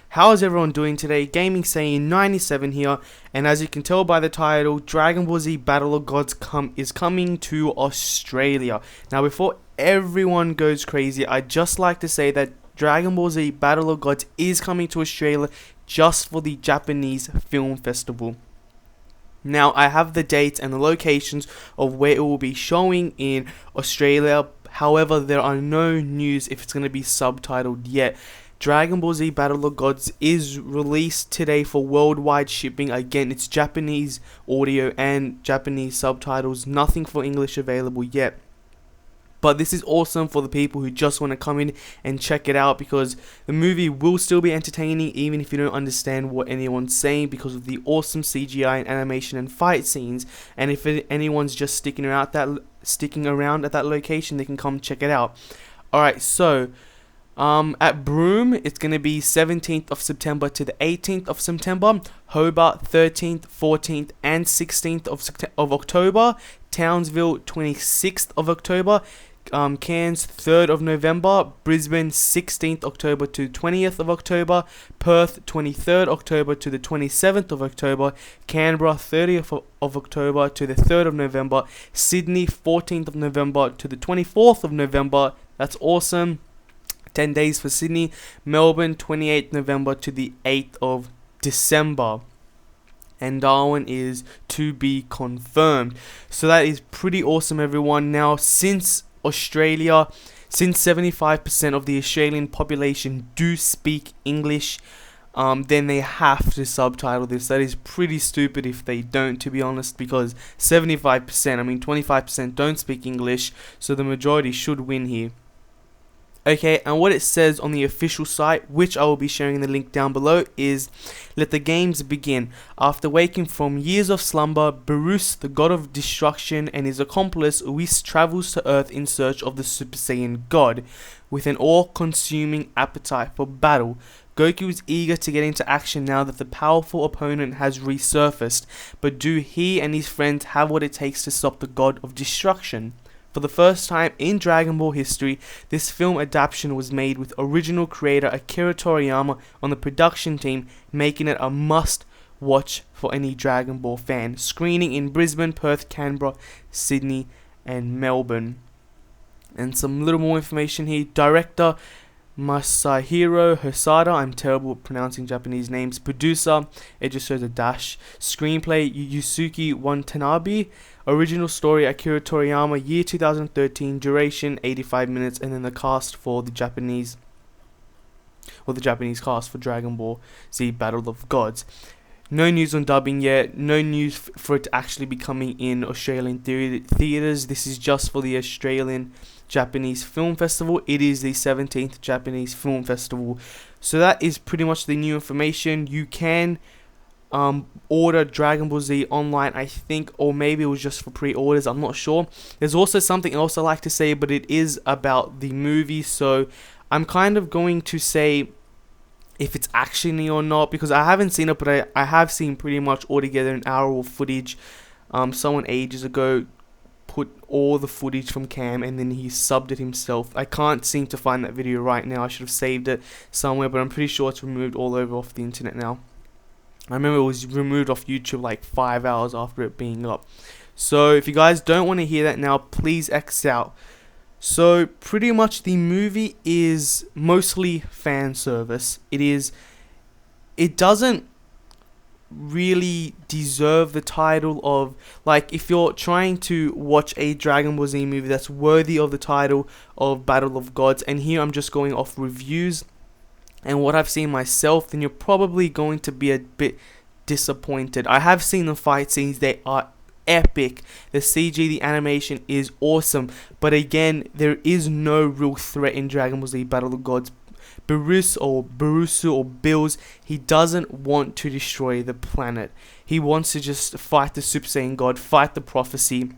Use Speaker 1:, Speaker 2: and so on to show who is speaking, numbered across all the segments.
Speaker 1: How is everyone doing today? Gaming Saiyan 97 here, and as you can tell by the title, Dragon Ball Z Battle of Gods is coming to Australia. Now, before everyone goes crazy, I'd just like to say that Dragon Ball Z Battle of Gods is coming to Australia just for the Japanese Film Festival. Now, I have the dates and the locations of where it will be showing in Australia. However, there are no news if it's going to be subtitled yet. Dragon Ball Z Battle of Gods is released today for worldwide shipping. Again, it's Japanese audio and Japanese subtitles. Nothing for English available yet. But this is awesome for the people who just want to come in and check it out, because the movie will still be entertaining even if you don't understand what anyone's saying, because of the awesome CGI and animation and fight scenes. And if anyone's just sticking around at that location, they can come check it out. Alright, so at Broome, it's going to be 17th of September to the 18th of September. Hobart, 13th, 14th, and 16th of October. Townsville, 26th of October. Cairns, 3rd of November. Brisbane, 16th October to 20th of October. Perth, 23rd October to the 27th of October. Canberra, 30th of October to the 3rd of November. Sydney, 14th of November to the 24th of November. That's awesome. 10 days for Sydney. Melbourne, 28th November to the 8th of December. And Darwin is to be confirmed. So that is pretty awesome, everyone. Now, since 75% of the Australian population do speak English, then they have to subtitle this. That is pretty stupid if they don't, to be honest, because 25% don't speak English, so the majority should win here. Okay, and what it says on the official site, which I will be sharing in the link down below, is, "Let the games begin. After waking from years of slumber, Beerus, the god of destruction, and his accomplice Whis travels to Earth in search of the Super Saiyan God. With an all-consuming appetite for battle, Goku is eager to get into action now that the powerful opponent has resurfaced. But do he and his friends have what it takes to stop the god of destruction?" For the first time in Dragon Ball history, this film adaptation was made with original creator Akira Toriyama on the production team, making it a must-watch for any Dragon Ball fan. Screening in Brisbane, Perth, Canberra, Sydney, and Melbourne. And some little more information here. Director Masahiro Hosada. I'm terrible at pronouncing Japanese names. Producer, it just shows a dash. Screenplay, Yusuke Watanabe. Original story, Akira Toriyama. Year 2013. Duration, 85 minutes. And then the cast for the Japanese cast for Dragon Ball Z Battle of Gods. No news on dubbing yet. No news for it to actually be coming in Australian theatres. This is just for the Australian Japanese Film Festival. It is the 17th Japanese Film Festival. So that is pretty much the new information. You can order Dragon Ball Z online, I think, or maybe it was just for pre-orders, I'm not sure. There's also something else I like to say, but it is about the movie, so I'm kind of going to say if it's actually or not, because I haven't seen it, but I have seen pretty much altogether an hour of footage. Someone ages ago put all the footage from Cam and then he subbed it himself. I can't seem to find that video right now. I should have saved it somewhere, but I'm pretty sure it's removed all over off the internet now. I remember it was removed off YouTube like 5 hours after it being up. So if you guys don't want to hear that now, please X out. So pretty much the movie is mostly fan service. It doesn't really deserve the title of, like, if you're trying to watch a Dragon Ball Z movie that's worthy of the title of Battle of Gods, and here I'm just going off reviews and what I've seen myself, then you're probably going to be a bit disappointed. I have seen the fight scenes, they are epic. The CG, the animation is awesome, but again, there is no real threat in Dragon Ball Z Battle of Gods. Beerus or Bills, he doesn't want to destroy the planet. He wants to just fight the Super Saiyan God, fight the prophecy,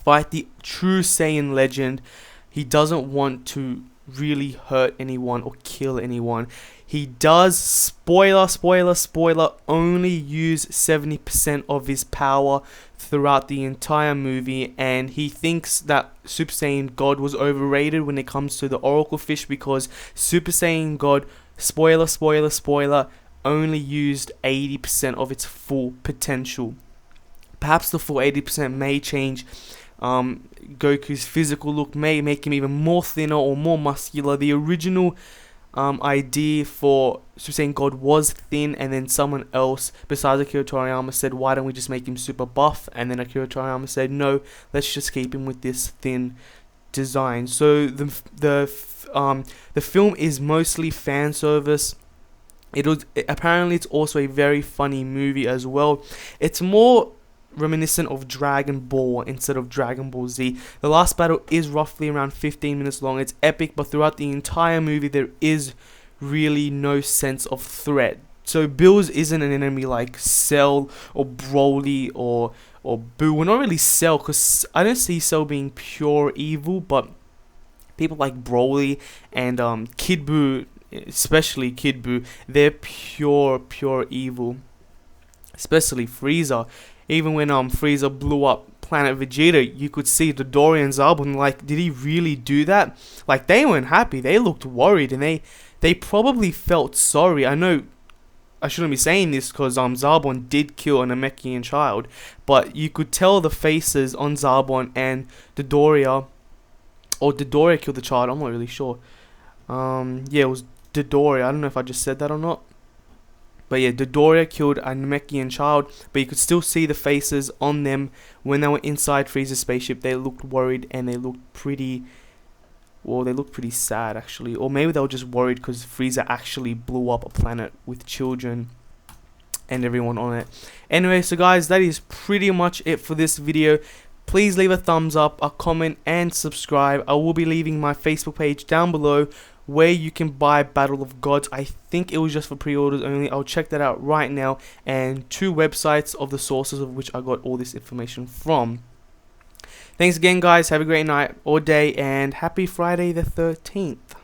Speaker 1: fight the true Saiyan legend. He doesn't want to really hurt anyone or kill anyone. He does, spoiler, only use 70% of his power throughout the entire movie, and he thinks that Super Saiyan God was overrated when it comes to the Oracle Fish, because Super Saiyan God, spoiler, only used 80% of its full potential. Perhaps the full 80% may change. Goku's physical look may make him even more thinner or more muscular. The original idea for Super Saiyan God was thin, and then someone else besides Akira Toriyama said, why don't we just make him super buff? And then Akira Toriyama said, no, let's just keep him with this thin design. So the film is mostly fan service. Apparently it's also a very funny movie as well. It's more reminiscent of Dragon Ball instead of Dragon Ball Z. The last battle is roughly around 15 minutes long. It's epic, but throughout the entire movie there is really no sense of threat. So Bills isn't an enemy like Cell or Broly or Boo. Well, not really Cell, because I don't see Cell being pure evil, but people like Broly and Kid Buu, especially Kid Buu, they're pure evil. Especially Frieza. Even when Frieza blew up Planet Vegeta, you could see Dodoria and Zarbon, like, did he really do that? Like, they weren't happy. They looked worried, and they probably felt sorry. I know I shouldn't be saying this because Zarbon did kill a Namekian child, but you could tell the faces on Zarbon and Dodoria, or Dodoria killed the child, I'm not really sure. Yeah, it was Dodoria. I don't know if I just said that or not. But yeah, Dodoria killed a Namekian child, but you could still see the faces on them when they were inside Frieza's spaceship. They looked worried, and they looked pretty, well, they looked pretty sad actually. Or maybe they were just worried because Frieza actually blew up a planet with children and everyone on it. Anyway, so guys, that is pretty much it for this video. Please leave a thumbs up, a comment, and subscribe. I will be leaving my Facebook page down below where you can buy Battle of Gods. I think it was just for pre-orders only. I'll check that out right now. And 2 websites of the sources of which I got all this information from. Thanks again, guys. Have a great night or day, and happy Friday the 13th.